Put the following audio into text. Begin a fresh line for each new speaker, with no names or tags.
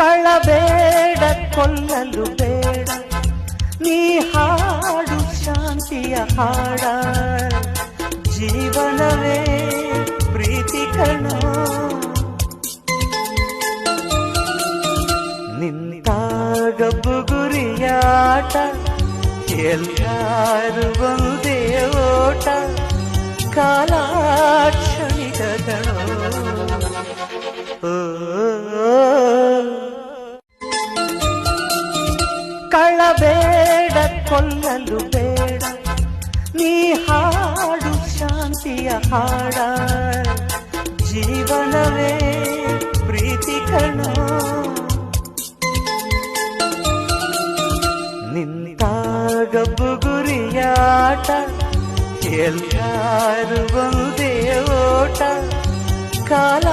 ಕಳಬೇಡ ಕೊಲ್ಲಲು ಬೇಡ ನೀ ಹಾಡು ಶಾಂತಿಯ ಹಾಡ ಜೀವನವೇ ಪ್ರೀತಿ ಕಣೋ ನಿಂತಾಗ ಬುಗುರಿಯಾಟ ಎಲ್ಲಾರು ಒಂದೇ ಓಟ ಕಾಲಾಕ್ಷಣಿಕಗಳು ಕಳಬೇಡ ಕೊಲ್ಲಲು ಬೇಡ ನೀ ಹಾಡು ಶಾಂತಿಯ ಹಾಡ ಜೀವನವೇ ಪ್ರೀತಿ ಕಣೋ ನಿಂತಾಗ ಬುಗುರಿಯಾಟ ಎಲ್ಲಾರು ಒಂದೇ ಓಟ ಕಾಲ